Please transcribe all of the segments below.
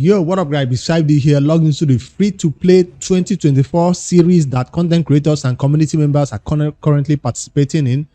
Yo, what up guys, Beside here, logged into the free-to-play 2024 series that content creators and community members are currently participating in.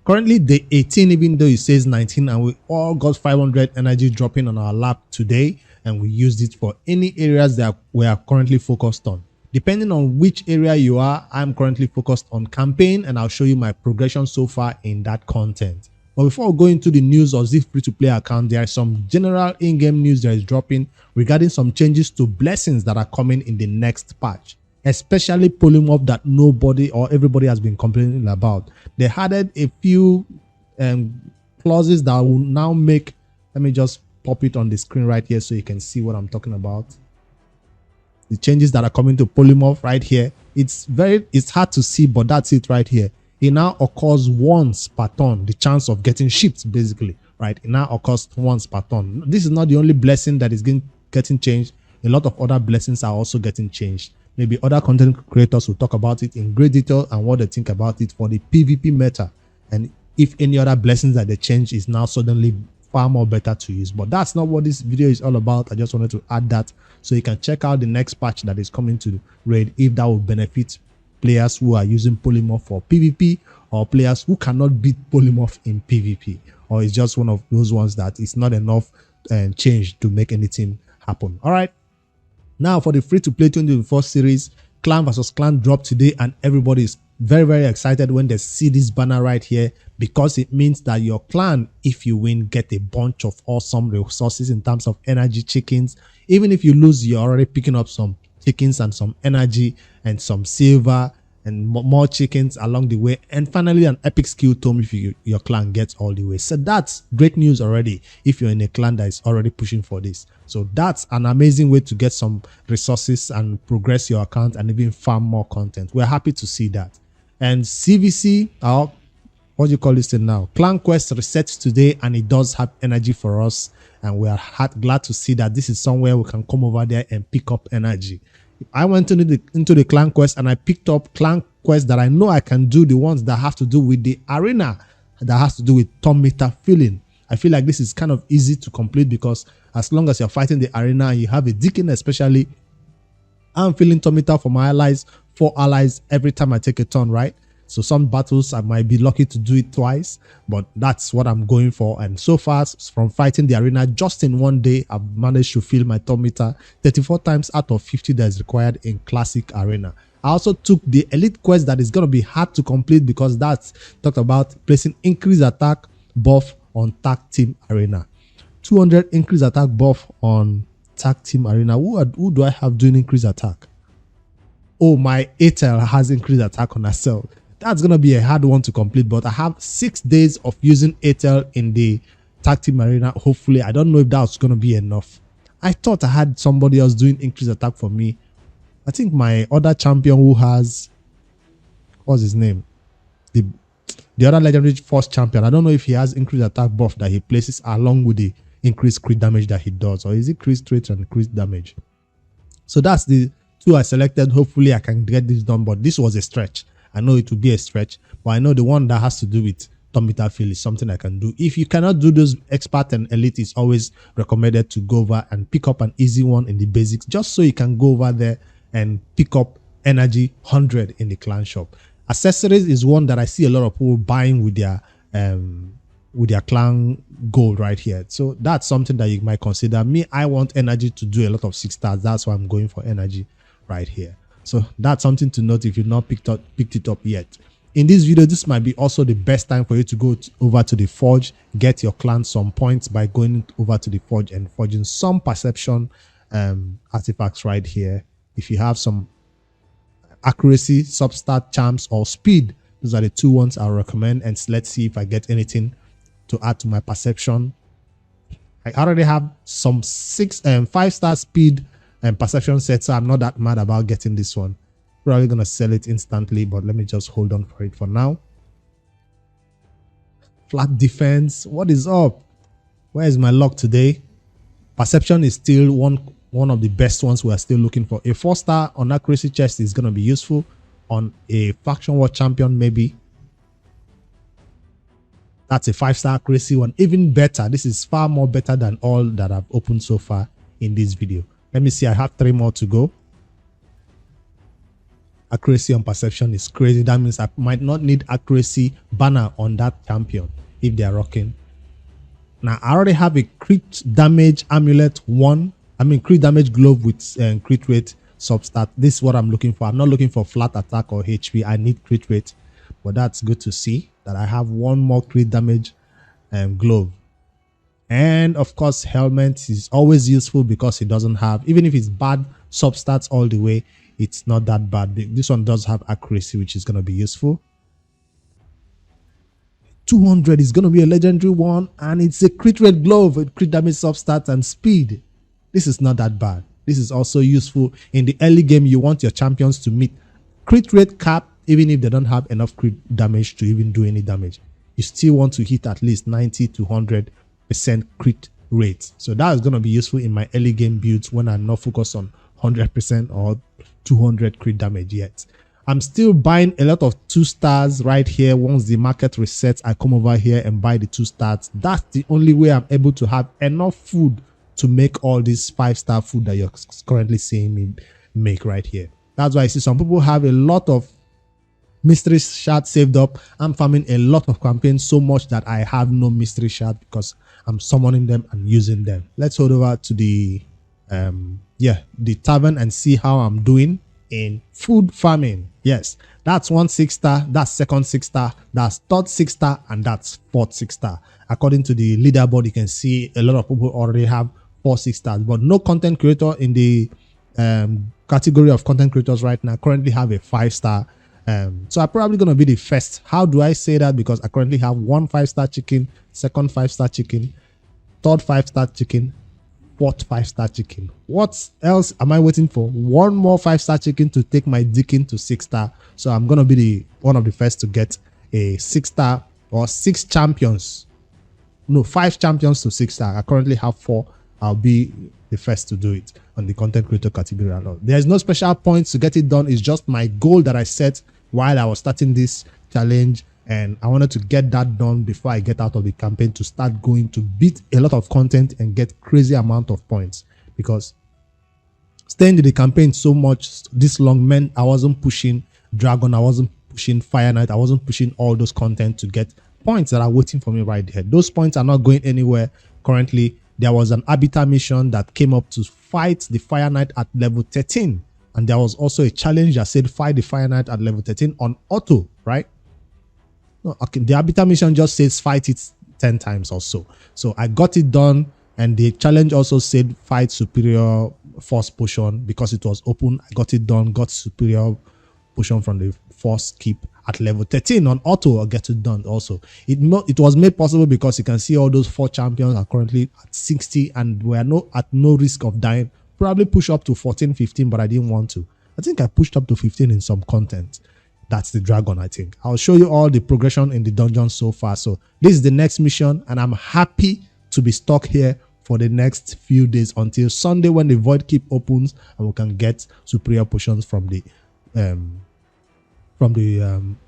Currently day 18, even though it says 19, and we all got 500 energy dropping on our lap today, and we used it for any areas that we are currently focused on. Depending on which area you are, I'm currently focused on campaign, and I'll show you my progression so far in that content. But before we go into the news of this free-to-play account, there is some general in-game news that is dropping regarding some changes to blessings that are coming in the next patch, especially polymorph that nobody or everybody has been complaining about. They added a few clauses that will now make, let me just pop it on the screen right here so you can see what I'm talking about. The changes that are coming to polymorph right here. It's hard to see, but that's it right here. It now occurs once per turn, the chance of getting shipped, basically, right? It now occurs once per turn. This is not the only blessing that is getting changed. A lot of other blessings are also getting changed. Maybe other content creators will talk about it in great detail and what they think about it for the PvP meta. And if any other blessings that they change is now suddenly far more better to use. But that's not what this video is all about. I just wanted to add that so you can check out the next patch that is coming to Raid if that will benefit players who are using polymorph for PvP, or players who cannot beat polymorph in PvP, or it's just one of those ones that is not enough change to make anything happen. All right, now for the free-to-play 2024 series, clan versus clan dropped today, and everybody is very excited when they see this banner right here, because it means that your clan, if you win, get a bunch of awesome resources in terms of energy chickens. Even if you lose, you're already picking up some chickens and some energy and some silver and more chickens along the way, and finally an epic skill tome if your clan gets all the way. So that's great news already if you're in a clan that is already pushing for this. So that's an amazing way to get some resources and progress your account and even farm more content. We're happy to see that. And CVC, what do you call this thing now? Clan Quest resets today, and it does have energy for us, and we are glad to see that this is somewhere we can come over there and pick up energy. I went into the Clan Quest and I picked up Clan Quest that I know I can do, the ones that have to do with the arena, that has to do with turn meter filling. I feel like this is kind of easy to complete, because as long as you're fighting the arena and you have a Deacon especially, I'm filling turn meter for my allies, 4 allies every time I take a turn, right? So some battles I might be lucky to do it twice, but that's what I'm going for. And so far from fighting the arena, just in one day, I've managed to fill my turn meter 34 times out of 50 that is required in classic arena. I also took the elite quest that is going to be hard to complete, because that's talked about placing increased attack buff on tag team arena. 200 increased attack buff on tag team arena. Who do I have doing increased attack? Oh, my ATEL has increased attack on herself. That's going to be a hard one to complete, but I have 6 days of using ATEL in the tag team arena. Hopefully, I don't know if that's going to be enough. I thought I had somebody else doing increased attack for me. I think my other champion who has, what's his name? The other legendary force champion. I don't know if he has increased attack buff that he places along with the increased crit damage that he does, or is it crit rate and crit damage? So that's the 2 I selected. Hopefully, I can get this done, but this was a stretch. I know it will be a stretch, but I know the one that has to do with turn meter fill is something I can do. If you cannot do those expert and elite, it's always recommended to go over and pick up an easy one in the basics, just so you can go over there and pick up energy 100 in the clan shop. Accessories is one that I see a lot of people buying with their clan gold right here. So that's something that you might consider. Me, I want energy to do a lot of 6 stars. That's why I'm going for energy right here. So that's something to note if you've not picked it up yet. In this video, this might be also the best time for you to go over to the Forge, get your clan some points by going over to the Forge and forging some perception artifacts right here. If you have some accuracy, substat, charms, or speed, those are the 2 ones I recommend. And let's see if I get anything to add to my perception. I already have some 5-star speed and perception set, so I'm not that mad about getting this one. Probably gonna sell it instantly, but let me just hold on for it for now. Flat defense, what is up? Where is my luck today? Perception is still one of the best ones we are still looking for. A 4-star on accuracy chest is gonna be useful. On a faction war champion, maybe. That's a 5-star accuracy one, even better. This is far more better than all that I've opened so far in this video. Let me see. I have 3 more to go. Accuracy on perception is crazy. That means I might not need accuracy banner on that champion if they are rocking. Now I already have a crit damage amulet 1. I mean crit damage glove with crit rate substat. This is what I'm looking for. I'm not looking for flat attack or HP. I need crit rate, but that's good to see that I have 1 more crit damage glove. And of course, helmet is always useful because it doesn't have, even if it's bad substats all the way, it's not that bad. This one does have accuracy, which is going to be useful. 200 is going to be a legendary one, and it's a crit rate glove with crit damage substats and speed. This is not that bad. This is also useful in the early game. You want your champions to meet crit rate cap, even if they don't have enough crit damage to even do any damage. You still want to hit at least 90 to 100% crit rate. So that is going to be useful in my early game builds when I'm not focused on 100% or 200 crit damage yet. I'm still buying a lot of 2 stars right here. Once the market resets, I come over here and buy the 2 stars. That's the only way I'm able to have enough food to make all this 5-star food that you're currently seeing me make right here. That's why I see some people have a lot of mystery shards saved up. I'm farming a lot of campaigns so much that I have no mystery shard because I'm summoning them and using them. Let's head over to the tavern and see how I'm doing in food farming. Yes, that's 1 6-star, that's 2nd 6-star, that's 3rd 6-star, and that's 4th 6-star. According to the leaderboard, you can see a lot of people already have 4 6-stars, but no content creator in the category of content creators right now currently have a 5-star. So I'm probably going to be the first. How do I say that? Because I currently have 1 5-star chicken, 2nd 5-star chicken, 3rd 5-star chicken, 4th 5-star chicken. What else am I waiting for? 1 more 5-star chicken to take my Deacon to 6-star. So I'm going to be one of the first to get a 6-star or 6 champions. No, 5 champions to 6-star. I currently have 4. I'll be the first to do it on the content creator category alone. There's no special points to get it done. It's just my goal that I set while I was starting this challenge, and I wanted to get that done before I get out of the campaign to start going to beat a lot of content and get crazy amount of points. Because staying in the campaign so much this long meant I wasn't pushing Dragon, I wasn't pushing Fire Knight, I wasn't pushing all those content to get points that are waiting for me right there. Those points are not going anywhere currently. There was an Arbiter mission that came up to fight the Fire Knight at level 13. And there was also a challenge that said fight the Fire Knight at level 13 on auto, right? No, okay, the Arbiter mission just says fight it 10 times or so. So I got it done, and the challenge also said fight superior force potion because it was open. I got it done, got superior potion from the force keep at level 13 on auto. I'll get it done also. It was made possible because you can see all those 4 champions are currently at 60 and we are at no risk of dying. Probably push up to 14, 15, but I didn't want to. I think I pushed up to 15 in some content. That's the dragon, I think. I'll show you all the progression in the dungeon so far. So this is the next mission, and I'm happy to be stuck here for the next few days until Sunday when the void keep opens and we can get superior potions from the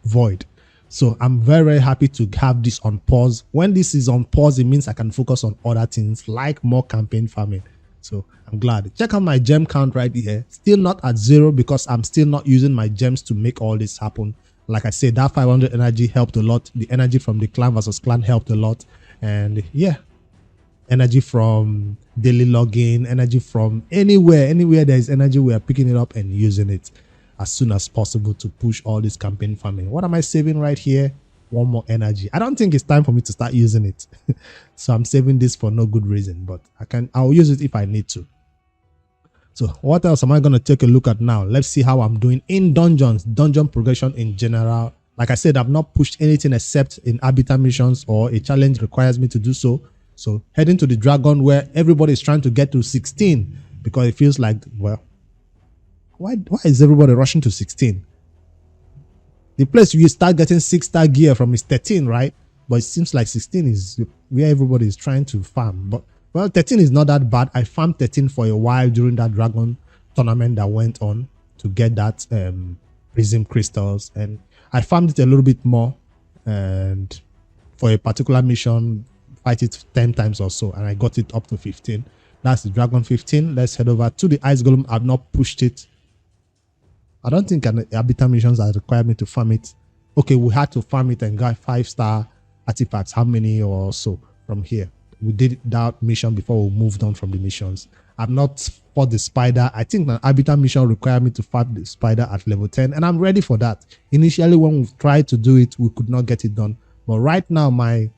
void. So I'm very, very happy to have this on pause. When this is on pause, it means I can focus on other things like more campaign farming. So I'm glad. Check out my gem count right here. Still not at 0 because I'm still not using my gems to make all this happen. Like I said, that 500 energy helped a lot. The energy from the clan versus clan helped a lot. And yeah, energy from daily login, energy from anywhere there is energy, we are picking it up and using it as soon as possible to push all this campaign farming. What am I saving right here? 1 more energy. I don't think it's time for me to start using it. So I'm saving this for no good reason, but I'll use it if I need to. So what else am I going to take a look at now? Let's see how I'm doing in dungeons, dungeon progression in general. Like I said, I've not pushed anything except in Arbiter missions or a challenge requires me to do so. So heading to the dragon where everybody is trying to get to 16 because it feels like, well, why is everybody rushing to 16? The place you start getting 6-star gear from is 13, right? But it seems like 16 is where everybody is trying to farm. But well, 13 is not that bad. I farmed 13 for a while during that dragon tournament that went on to get that prism crystals, and I farmed it a little bit more, and for a particular mission, fight it 10 times or so, and I got it up to 15. That's the Dragon 15. Let's head over to the Ice Golem. I've not pushed it. I don't think an Habitat missions has required me to farm it. Okay, we had to farm it and get 5-star artifacts. How many or so from here? We did that mission before we moved on from the missions. I've not fought the spider. I think the Habitat mission required me to fight the spider at level 10, and I'm ready for that. Initially, when we tried to do it, we could not get it done. But right now, my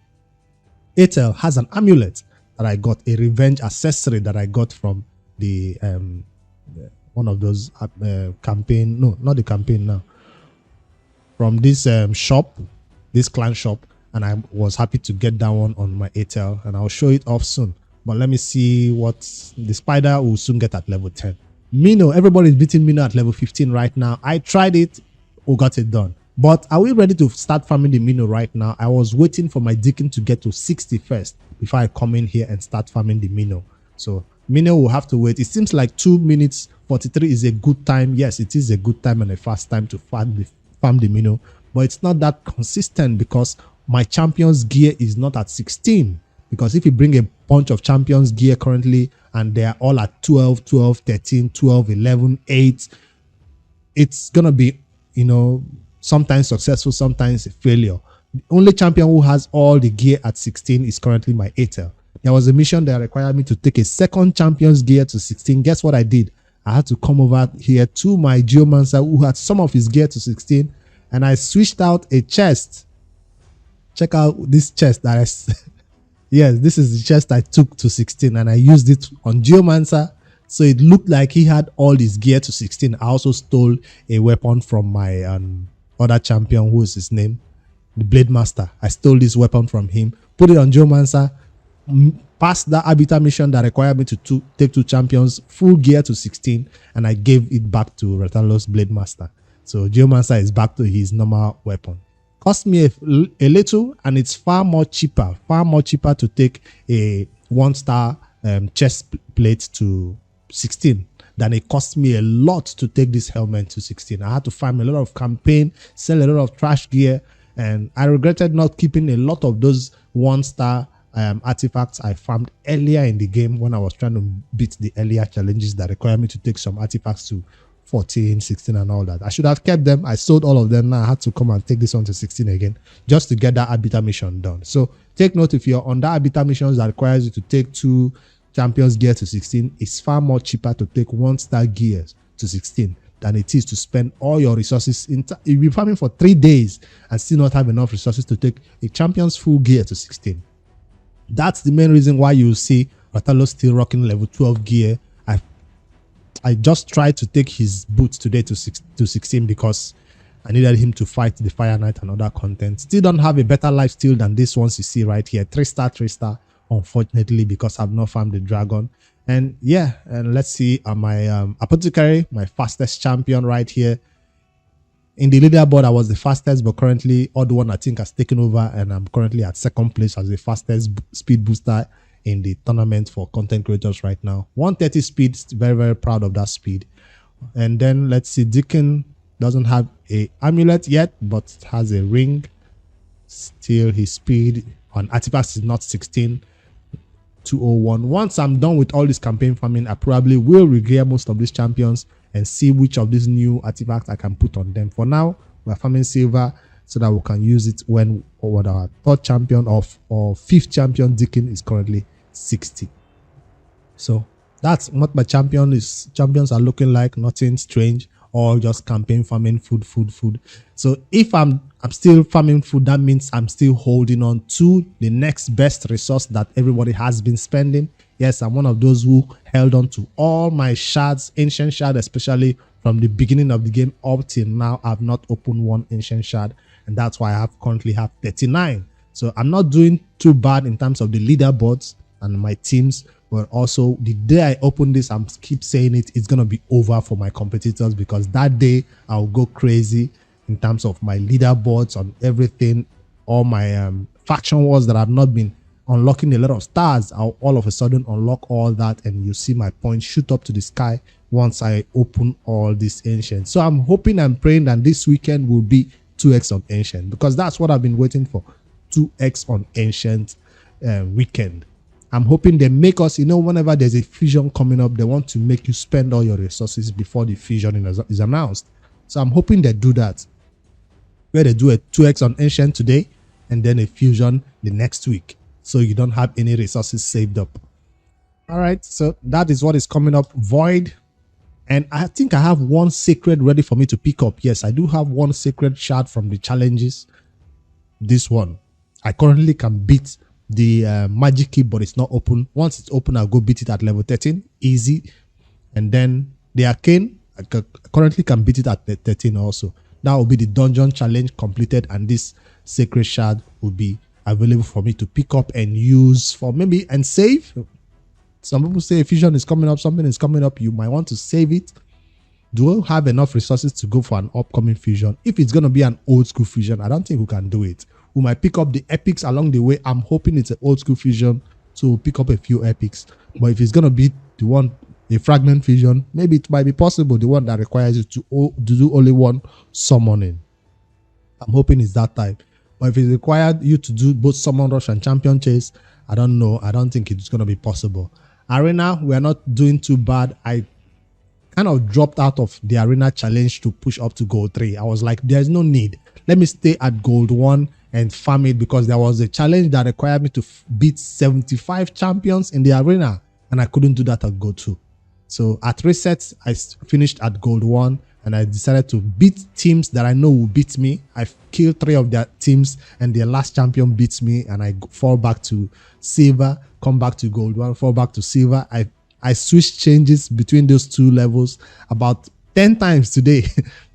Atel has an amulet that I got, a revenge accessory that I got from the one of those campaign. No, not the campaign now. From this shop, this clan shop, and I was happy to get that one on my Atel, and I'll show it off soon. But let me see what the spider will soon get at level 10. Mino, everybody is beating Mino at level 15 right now. I tried it, we got it done. But are we ready to start farming the Mino right now? I was waiting for my Deacon to get to 60 first before I come in here and start farming the Mino. So Mino will have to wait. It seems like 2 minutes 43 is a good time. Yes, it is a good time and a fast time to farm the Mino. But it's not that consistent because my champion's gear is not at 16. Because if you bring a bunch of champions gear currently and they are all at 12, 12, 13, 12, 11, 8, it's going to be, you know, sometimes successful, sometimes a failure. The only champion who has all the gear at 16 is currently my Atel. There was a mission that required me to take a second champion's gear to 16. Guess what I did? I had to come over here to my Geomancer who had some of his gear to 16, and I switched out a chest. Check out this chest that I... Yes, this is the chest I took to 16 and I used it on Geomancer. So it looked like he had all his gear to 16. I also stole a weapon from my other champion, who is his name? The Blade Master. I stole this weapon from him, put it on Geomancer, passed the Habitat mission that required me to take 2 champions, full gear to 16, and I gave it back to Rathalos Blade Master. So Geomancer is back to his normal weapon. Cost me a little, and it's far more cheaper to take a 1-star chest plate to 16 than it cost me a lot to take this helmet to 16. I had to farm a lot of campaign, sell a lot of trash gear, and I regretted not keeping a lot of those 1-star artifacts I farmed earlier in the game when I was trying to beat the earlier challenges that required me to take some artifacts to 14, 16 and all that. I should have kept them. I sold all of them. Now I had to come and take this one to 16 again just to get that Habitat mission done. So take note, if you're on that Habitat missions that requires you to take 2 champions gear to 16, it's far more cheaper to take 1-star gears to 16 than it is to spend all your resources. You'll be farming for 3 days and still not have enough resources to take a champion's full gear to 16. That's the main reason why you see Rathalos still rocking level 12 gear. I just tried to take his boots today to 16 because I needed him to fight the Fire Knight and other content. Still don't have a better lifesteal than this ones you see right here. 3-star, 3-star, unfortunately, because I've not farmed the dragon. And yeah, and let's see my apothecary, my fastest champion right here. In the leaderboard, I was the fastest, but currently Odd One I think has taken over, and I'm currently at 2nd place as the fastest speed booster in the tournament for content creators right now. 130 speed, very, very proud of that speed. And then let's see, Deacon doesn't have a amulet yet, but has a ring. Still, his speed on artifacts is not 16. 201. Once I'm done with all this campaign farming, I probably will regear most of these champions and see which of these new artifacts I can put on them. For now, we're farming silver so that we can use it when our 3rd champion or 5th champion Deacon is currently 60. So that's what my champions are looking like. Nothing strange, all just campaign farming, food. So if I'm still farming food, that means I'm still holding on to the next best resource that everybody has been spending. Yes, I'm one of those who held on to all my shards, ancient shard, especially from the beginning of the game up till now. I've not opened one ancient shard, and that's why I currently have 39. So I'm not doing too bad in terms of the leaderboards and my teams, but also the day I open this, I keep saying it's gonna be over for my competitors, because that day I'll go crazy in terms of my leaderboards on everything. All my faction wars that I've not been unlocking a lot of stars, I'll all of a sudden unlock all that, and you see my points shoot up to the sky once I open all these ancients. So I'm hoping and praying that this weekend will be 2x on ancient, because that's what I've been waiting for. 2x on ancient weekend. I'm hoping they make us, whenever there's a fusion coming up, they want to make you spend all your resources before the fusion is announced. So I'm hoping they do that, where they do a 2x on Ancient today and then a fusion the next week, so you don't have any resources saved up. All right, so that is what is coming up. Void. And I think I have one sacred ready for me to pick up. Yes, I do have one sacred shard from the challenges. This one. I currently can beat the magic key, but it's not open. Once it's open, I'll go beat it at level 13. Easy. And then the arcane, I currently can beat it at 13 also. That will be the dungeon challenge completed, and this sacred shard will be available for me to pick up and use for maybe and save. Some people say a fusion is coming up, something is coming up, you might want to save it. Do I have enough resources to go for an upcoming fusion? If it's going to be an old school fusion, I don't think we can do it. We might pick up the epics along the way. I'm hoping it's an old school fusion, so we'll pick up a few epics. But if it's going to be the one, a fragment fusion, maybe it might be possible, the one that requires you to do only one summoning. I'm hoping it's that type. But if it required you to do both summon rush and champion chase, I don't know. I don't think it's going to be possible. Arena, we are not doing too bad. I kind of dropped out of the arena challenge to push up to gold 3. I was like, there's no need. Let me stay at gold 1 and farm it, because there was a challenge that required me to beat 75 champions in the arena, and I couldn't do that at gold 2. So at resets, I finished at gold 1, and I decided to beat teams that I know will beat me. I killed 3 of their teams, and their last champion beats me, and I fall back to silver, come back to gold 1, fall back to silver. I switched changes between those 2 levels about 10 times today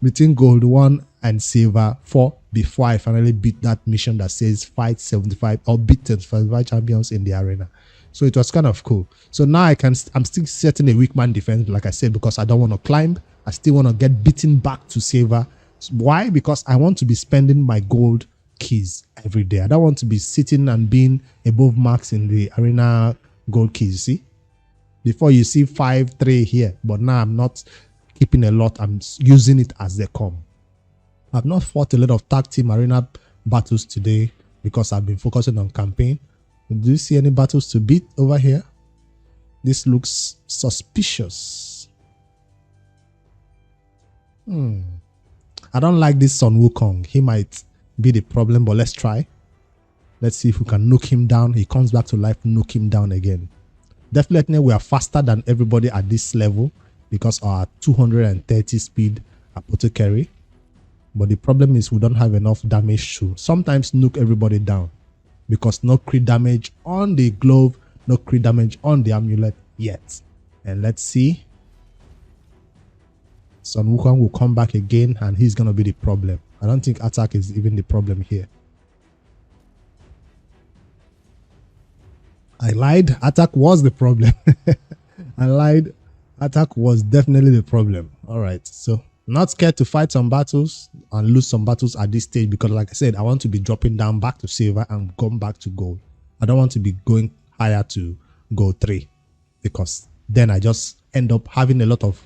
between gold 1 and silver 4 before I finally beat that mission that says fight 75 or beat 75 champions in the arena. So it was kind of cool. So now I'm still setting a weak man defense, like I said, because I don't want to climb. I still want to get beaten back to silver. Why? Because I want to be spending my gold keys every day. I don't want to be sitting and being above max in the arena gold keys. See? Before you see 5-3 here, but now I'm not keeping a lot. I'm using it as they come. I've not fought a lot of tag team arena battles today because I've been focusing on campaign. Do you see any battles to beat over here? This looks suspicious. I don't like this Sun Wukong. He might be the problem, but let's try. Let's see if we can nuke him down. He comes back to life, nuke him down again. Definitely we are faster than everybody at this level because our 230 speed apothecary. But the problem is we don't have enough damage to sometimes nuke everybody down, because no crit damage on the glove, no crit damage on the amulet yet. And let's see. Sun Wukong will come back again, and he's going to be the problem. I don't think attack is even the problem here. I lied. Attack was the problem. I lied. Attack was definitely the problem. All right. So not scared to fight some battles and lose some battles at this stage, because like I said, I want to be dropping down back to silver and come back to gold. I don't want to be going higher to gold 3, because then I just end up having a lot of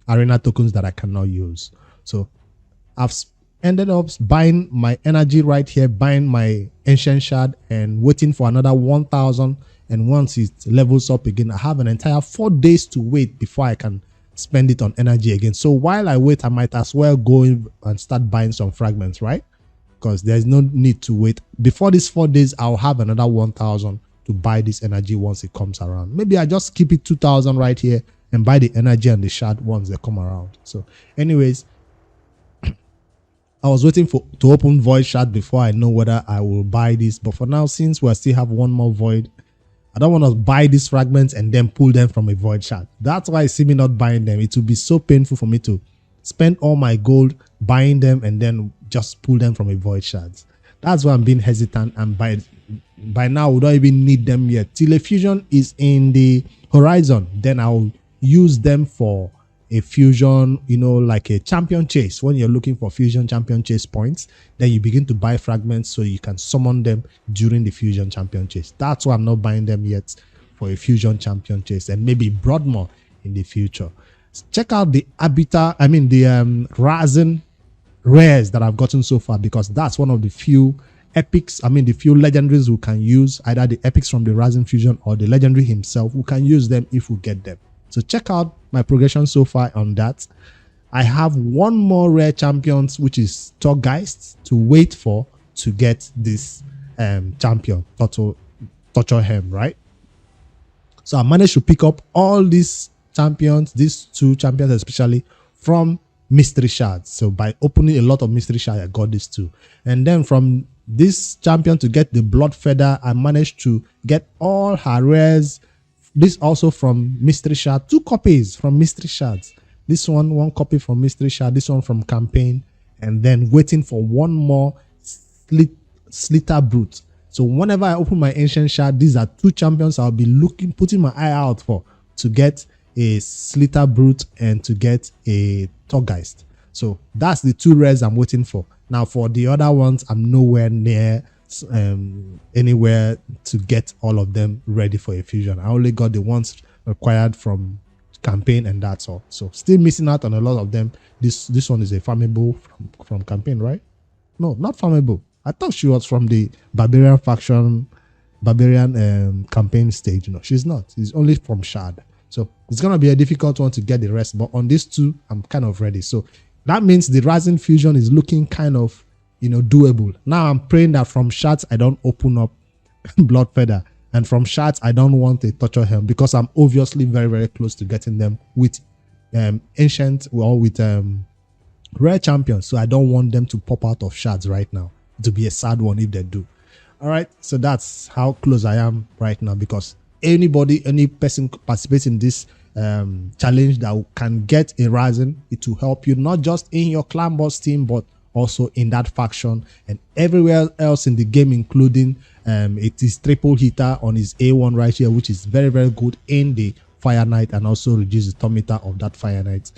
arena tokens that I cannot use. So I've ended up buying my energy right here, buying my ancient shard and waiting for another 1000. And once it levels up again, I have an entire 4 days to wait before I can spend it on energy again. So while I wait, I might as well go in and start buying some fragments, right? Because there's no need to wait. Before these 4 days, I'll have another 1000 to buy this energy once it comes around. Maybe I just keep it 2000 right here and buy the energy and the shard once they come around. So anyways, I was waiting to open void shard before I know whether I will buy this. But for now, since we still have one more void, I don't want to buy these fragments and then pull them from a void shard. That's why I see me not buying them. It will be so painful for me to spend all my gold buying them and then just pull them from a void shard. That's why I'm being hesitant, and by now we don't even need them yet. Till a fusion is in the horizon, then I'll use them for a fusion, like a champion chase. When you're looking for fusion champion chase points, then you begin to buy fragments so you can summon them during the fusion champion chase. That's why I'm not buying them yet for a fusion champion chase, and maybe Broadmoor in the future. Check out the the Razen rares that I've gotten so far, because that's one of the few epics, I mean the few legendaries we can use, either the epics from the Rising Fusion or the legendary himself, we can use them if we get them. So check out my progression so far on that. I have one more rare champions, which is Torgeist, to wait for to get this champion, Torture Hem, right? So I managed to pick up all these champions, these two champions especially, from mystery shards. So by opening a lot of mystery shards, I got these two. And then from this champion to get the Blood Feather, I managed to get all her rares. This also from mystery shard, 2 copies from mystery shards. This one copy from mystery shard, this one from campaign, and then waiting for one more Slither Brute. So whenever I open my ancient shard, these are 2 champions I'll be putting my eye out for, to get a Slither Brute and to get a Torgeist. So that's the 2 rares I'm waiting for. Now for the other ones, I'm nowhere near anywhere to get all of them ready for a fusion. I only got the ones required from campaign, and that's all. So still missing out on a lot of them. This one is a farmable from campaign, right? No, not farmable. I thought she was from the Barbarian faction, Barbarian campaign stage. No, she's not. It's only from shard. So it's gonna be a difficult one to get the rest, but on these 2 I'm kind of ready. So that means the Rising Fusion is looking kind of, doable. Now I'm praying that from shards I don't open up Blood Feather, and from shards I don't want a Torture Helm, because I'm obviously very, very close to getting them with ancient or with rare champions. So I don't want them to pop out of shards right now. To be a sad one if they do. All right, so that's how close I am right now, because any person participating in this challenge that can get a Rising, it will help you not just in your clan boss team, but also in that faction and everywhere else in the game, including it is triple hitter on his A1 right here, which is very, very good in the Fire Knight, and also reduce the turn meter of that Fire Knight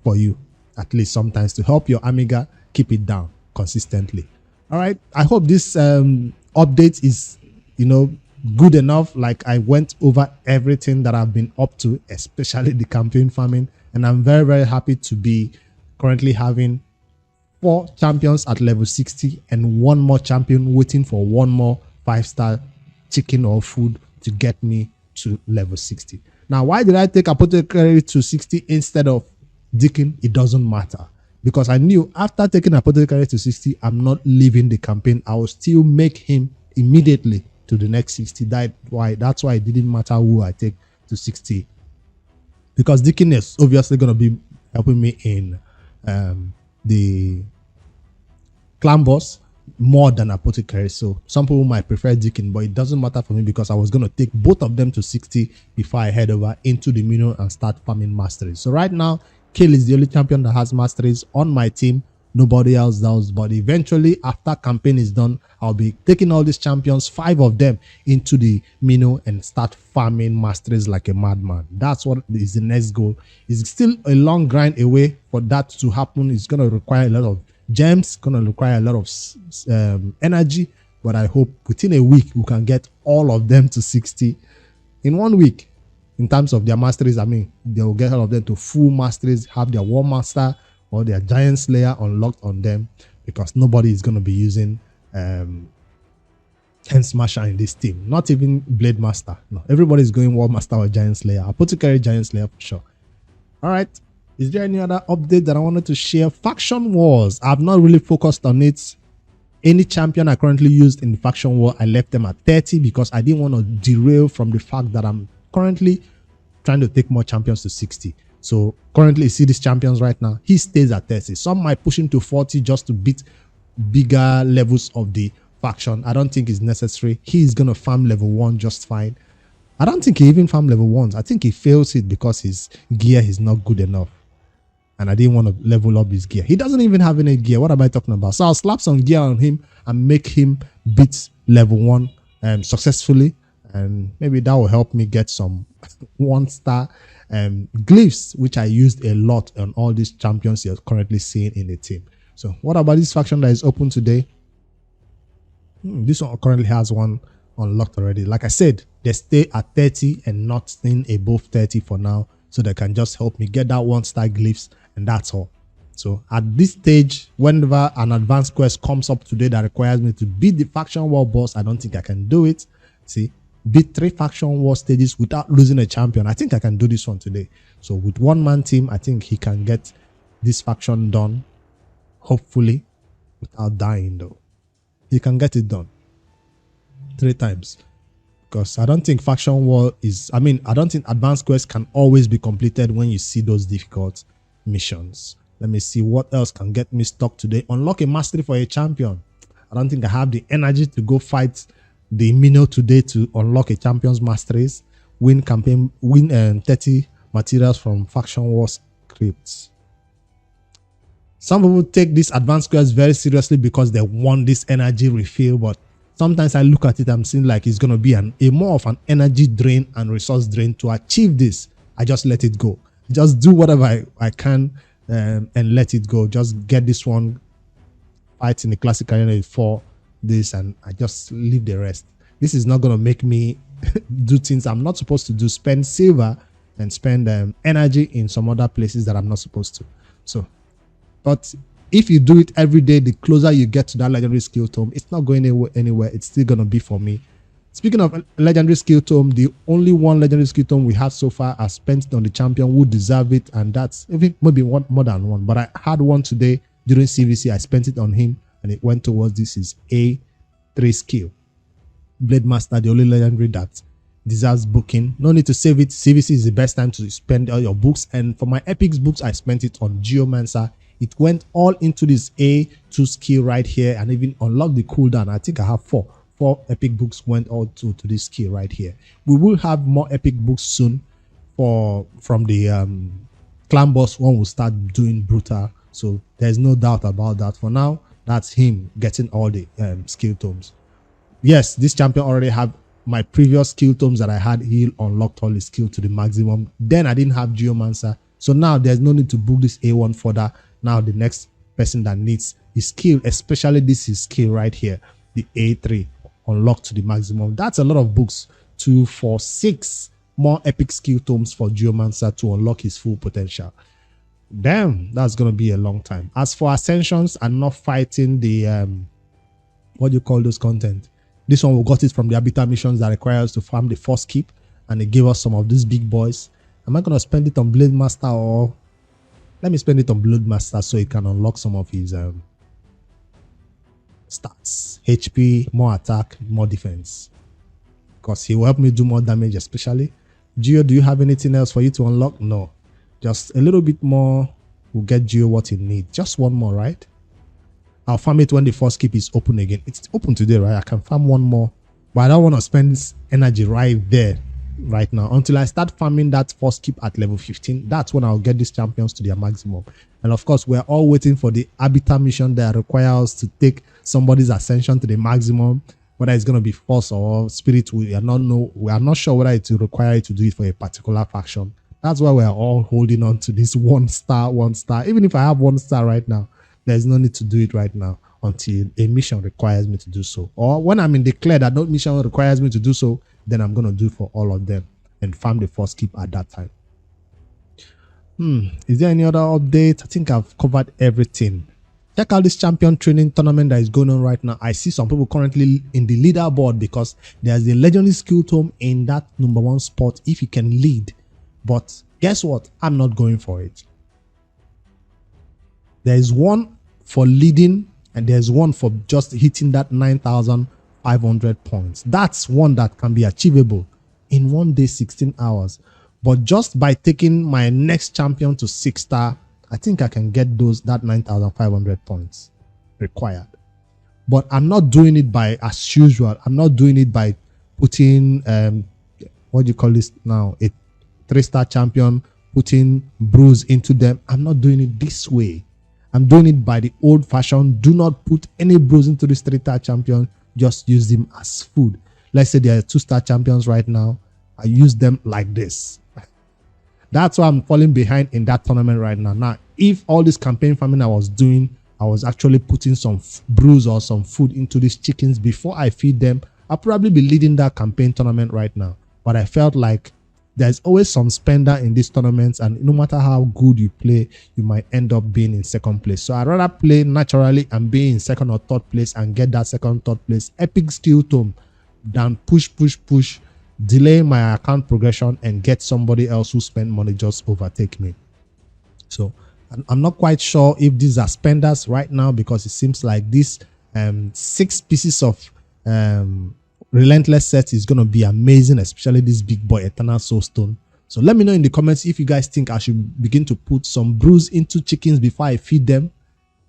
for you, at least sometimes, to help your Amiga keep it down consistently. All right, I hope this update is good enough. Like, I went over everything that I've been up to, especially the campaign farming, and I'm very, very happy to be currently having 4 champions at level 60 and 1 more champion waiting for 1 more 5-star chicken or food to get me to level 60. Now, why did I take Apothecary to 60 instead of Deacon? It doesn't matter, because I knew after taking Apothecary to 60, I'm not leaving the campaign. I will still make him immediately to the next 60. That's why it didn't matter who I take to 60, because Deacon is obviously going to be helping me in the clan boss more than Apothecary. So some people might prefer Deacon, but it doesn't matter for me, because I was going to take both of them to 60 before I head over into the minion and start farming masteries. So right now, Kill is the only champion that has masteries on my team. Nobody else does. But eventually, after campaign is done, I'll be taking all these champions, 5 of them, into the minion and start farming masteries like a madman. That's what is the next goal. It's still a long grind away for that to happen. It's going to require a lot of gems, going to require a lot of energy, but I hope within a week we can get all of them to 60 in 1 week. In terms of their masteries, I mean, they will get all of them to full masteries, have their War Master or their Giant Slayer unlocked on them, because nobody is going to be using Hand Smasher in this team. Not even Blade Master. No, everybody is going War Master or Giant Slayer. Apothecary, Giant Slayer for sure. All right. Is there any other update that I wanted to share? Faction Wars. I've not really focused on it. Any champion I currently used in the Faction War, I left them at 30 because I didn't want to derail from the fact that I'm currently trying to take more champions to 60. So currently, you see these champions right now, he stays at 30. Some might push him to 40 just to beat bigger levels of the faction. I don't think it's necessary. He's going to farm level 1 just fine. I don't think he even farm level 1s. I think he fails it because his gear is not good enough. And I didn't want to level up his gear. He doesn't even have any gear. What am I talking about? So I'll slap some gear on him and make him beat level 1 successfully. And maybe that will help me get some 1-star glyphs, which I used a lot on all these champions you're currently seeing in the team. So what about this faction that is open today? This one currently has one unlocked already. Like I said, they stay at 30 and nothing above 30 for now, so they can just help me get that 1-star glyphs, and that's all. So at this stage, whenever an advanced quest comes up today that requires me to beat the faction war boss, I don't think I can do it. See, beat 3 faction war stages without losing a champion. I think I can do this one today. So with one-man team, I think he can get this faction done, hopefully, without dying though. He can get it done 3 times. Because I don't think faction war is, I don't think advanced quest can always be completed when you see those difficult missions. Let me see what else can get me stuck today. Unlock a mastery for a champion. I don't think I have the energy to go fight the minion today to unlock a champion's masteries. Win 30 materials from faction war scripts. Some people take this advanced quest very seriously because they want this energy refill, but sometimes I look at it, I'm seeing like it's going to be a more of an energy drain and resource drain. To achieve this, I just let it go. Just do whatever I can and let it go. Just get this one, fight in the classic arena for this, and I just leave the rest. This is not going to make me do things I'm not supposed to do, spend silver and spend energy in some other places that I'm not supposed to. So, but if you do it every day, the closer you get to that legendary skill tome, it's not going anywhere. It's still going to be for me. Speaking of legendary skill tome, the only one legendary skill tome we have so far, I spent it on the champion who deserve it, and that's even maybe one more than one. But I had one today during CVC. I spent it on him, and it went towards this is A3 skill. Blade Master, the only legendary that deserves booking. No need to save it. CVC is the best time to spend all your books. And for my epics books, I spent it on Geomancer. It went all into this A2 skill right here, and even unlocked the cooldown. I think I have 4 epic books went all to this skill right here. We will have more epic books soon from the clan boss one will start doing brutal. So there's no doubt about that. For now, that's him getting all the skill tomes. Yes, this champion already have my previous skill tomes that I had. He unlocked all his skill to the maximum. Then I didn't have Geomancer. So now there's no need to book this A1 further. Now the next person that needs his skill, especially this is skill right here, the A3, unlocked to the maximum. That's a lot of books. 2, 4, 6 more epic skill tomes for Geomancer to unlock his full potential. Damn, that's gonna be a long time. As for ascensions, I'm not fighting the what do you call those content. This one we got it from the Habitat missions that require us to farm the first keep, and they gave us some of these big boys. Am I gonna spend it on Blade Master, or let me spend it on Blade Master so he can unlock some of his stats? HP, more attack, more defense, because he will help me do more damage. Especially Geo, do you have anything else for you to unlock? No, just a little bit more will get Geo what he needs. Just one more, right? I'll farm it when the first keep is open again. It's open today, right? I can farm one more, but I don't want to spend this energy right there right now until I start farming that first keep at level 15. That's when I'll get these champions to their maximum. And of course, we're all waiting for the Habitat mission that requires us to take somebody's ascension to the maximum, whether it's going to be force or spirit. We are not sure whether it will require you to do it for a particular faction. That's why we're all holding on to this 1 star. Even if I have 1 star right now, there's no need to do it right now until a mission requires me to do so, or when I'm in declare that no mission requires me to do so, then I'm going to do for all of them and farm the first keep at that time. Is there any other update? I think I've covered everything. Check out this champion training tournament that is going on right now. I see some people currently in the leaderboard because there's a legendary skill tome in that #1 spot if you can lead. But guess what? I'm not going for it. There is one for leading, and there's one for just hitting that 9,500 points. That's one that can be achievable in 1 day, 16 hours. But just by taking my next champion to 6 star, I think I can get that 9,500 points required. But I'm not doing it by, as usual, I'm not doing it by putting, what do you call this now? A 3-star champion, putting brews into them. I'm not doing it this way. I'm doing it by the old fashion. Do not put any brews into this 3-star champion. Just use them as food. Let's say there are 2-star champions right now. I use them like this. That's why I'm falling behind in that tournament right now. Now, if all this campaign farming I was doing, I was actually putting some brews or some food into these chickens before I feed them, I'll probably be leading that campaign tournament right now. But I felt like there's always some spender in these tournaments, and no matter how good you play, you might end up being in second place. So I'd rather play naturally and be in second or third place and get that second, third place epic skill tome than push, delay my account progression and get somebody else who spent money just overtake me. So I'm not quite sure if these are spenders right now, because it seems like this 6 pieces of relentless set is going to be amazing, especially this big boy Eternal Soul Stone. So let me know in the comments if you guys think I should begin to put some brews into chickens before I feed them,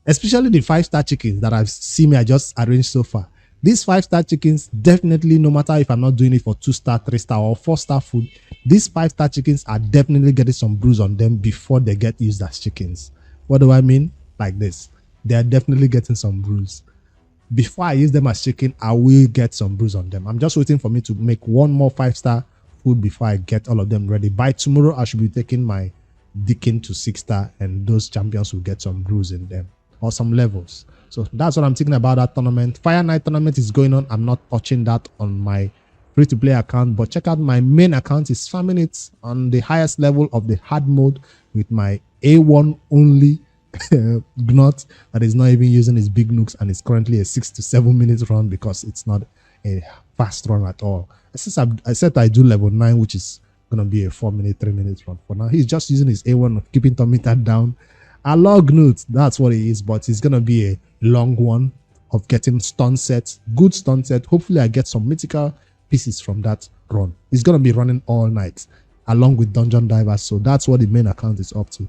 especially the 5-star chickens that I've seen I just arranged so far. These 5-star chickens, definitely, no matter if I'm not doing it for 2-star, 3-star or 4-star food, these 5-star chickens are definitely getting some brews on them before they get used as chickens. What do I mean? Like this. They are definitely getting some brews. Before I use them as chicken, I will get some brews on them. I'm just waiting for me to make one more 5-star food before I get all of them ready. By tomorrow, I should be taking my Deacon to 6-star, and those champions will get some brews in them or some levels. So that's what I'm thinking about that tournament. Fire Night tournament is going on. I'm not touching that on my free-to-play account, but check out my main account. Is farming it on the highest level of the hard mode with my A1 only Gnot that is not even using his big nukes, and it's currently a 6 to 7 minutes run because it's not a fast run at all. I said I do level 9, which is gonna be a 4-minute, 3-minute run. For now, he's just using his A1 of keeping Tomita down. A log note, that's what it is, but it's gonna be a long one of getting stun sets, good stun set. Hopefully I get some mythical pieces from that run. It's gonna be running all night along with Dungeon Divers, so that's what the main account is up to.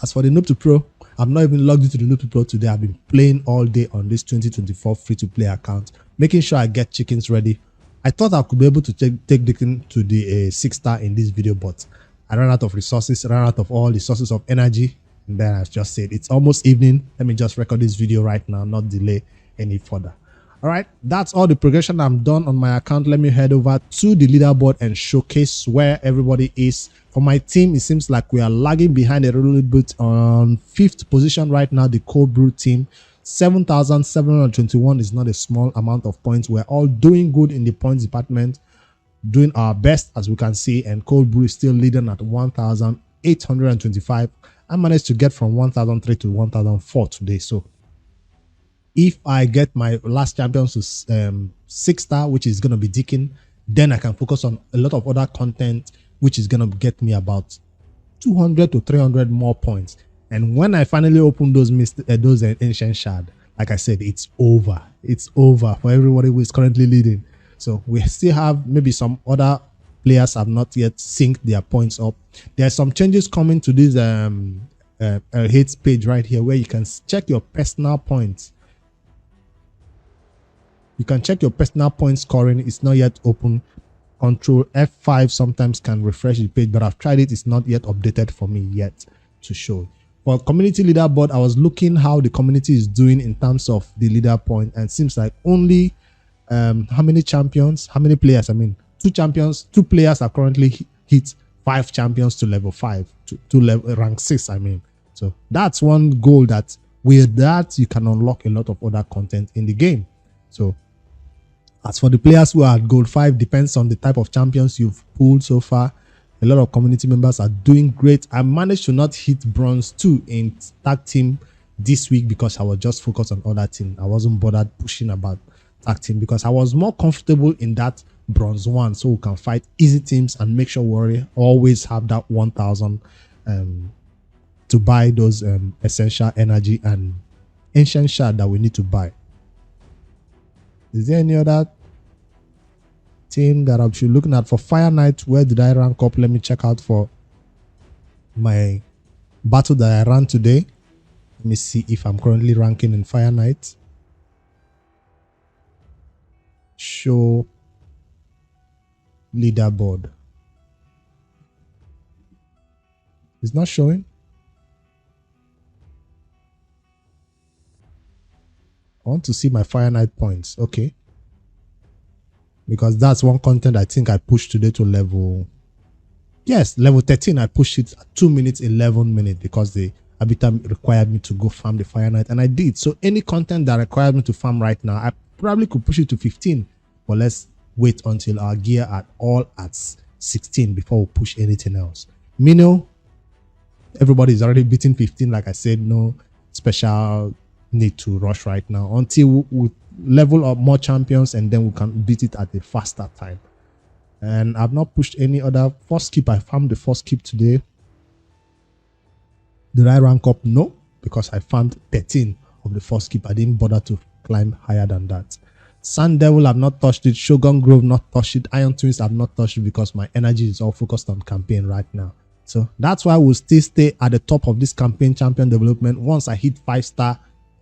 As for the Noob to Pro, I'm not even logged into the Noob to Pro today. I've been playing all day on this 2024 free-to-play account, making sure I get chickens ready. I thought I could be able to take Deacon to the 6-star in this video, but I ran out of resources, ran out of all the sources of energy. And then I just said, it's almost evening. Let me just record this video right now, not delay any further. All right, that's all the progression I'm done on my account. Let me head over to the leaderboard and showcase where everybody is. For my team, it seems like we are lagging behind a little bit on 5th position right now, the Cold Brew team. 7,721 is not a small amount of points. We're all doing good in the points department, doing our best as we can see, and Cold Brew is still leading at 1,825. I managed to get from 1,003 to 1,004 today. So if I get my last champions to 6-star, which is going to be Deacon, then I can focus on a lot of other content, which is going to get me about 200 to 300 more points. And when I finally open those ancient shard, like I said, it's over. It's over for everybody who is currently leading. So we still have maybe some other players have not yet synced their points up. There are some changes coming to this hits page right here, where you can check your personal points. You can check your personal point scoring. It's not yet open. Control F5 sometimes can refresh the page, but I've tried it. It's not yet updated for me yet to show. For community leaderboard, I was looking how the community is doing in terms of the leader point, and it seems like only how many champions, how many players, I mean 2 players have currently hit 5 champions to level 5 to level rank 6, I mean. So that's one goal that with that you can unlock a lot of other content in the game. So as for the players who are at gold 5, depends on the type of champions you've pulled so far. A lot of community members are doing great. I managed to not hit bronze 2 in tag team this week because I was just focused on other team. I wasn't bothered pushing about tag team because I was more comfortable in that bronze 1, so we can fight easy teams and make sure we always have that 1,000 to buy those essential energy and ancient shard that we need to buy. Is there any other team that I should be looking at for Fire Night? Where did I rank up? Let me check out for my battle that I ran today. Let me see if I'm currently ranking in Fire Night. Show leaderboard. It's not showing. I want to see my Fire Night points. Okay. Because that's one content I think I pushed today to level. Yes, level 13. I pushed it at 2 minutes, 11 minutes because the Habitat required me to go farm the Fire Night, and I did. So any content that required me to farm right now, I probably could push it to 15. But let's wait until our gear are all at 16 before we push anything else. Mino, everybody is already beating 15. Like I said, no special need to rush right now until we level up more champions, and then we can beat it at a faster time. And I've not pushed any other first keep. I farmed the first keep today. Did I rank up? No, because I farmed 13 of the first keep. I didn't bother to climb higher than that. Sand Devil, I've not touched it. Shogun Grove, not touched it. Iron Twins, I've not touched it because my energy is all focused on campaign right now. So that's why we'll still stay at the top of this campaign champion development once I hit 5-star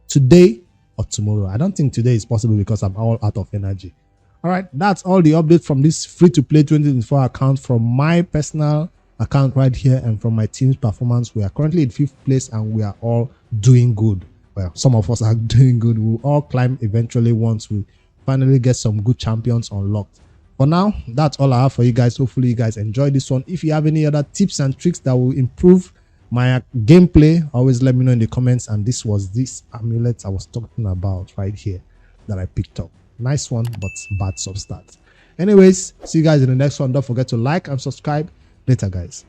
today or tomorrow. I don't think today is possible because I'm all out of energy. All right, that's all the update from this free-to-play 2024 account from my personal account right here and from my team's performance. We are currently in 5th place and we are all doing good. Well, some of us are doing good. We'll all climb eventually once we finally get some good champions unlocked. For now, that's all I have for you guys. Hopefully you guys enjoyed this one. If you have any other tips and tricks that will improve my gameplay, always let me know in the comments. And this was this amulet I was talking about right here that I picked up. Nice one, but bad substart. Anyways, see you guys in the next one. Don't forget to like and subscribe. Later, guys.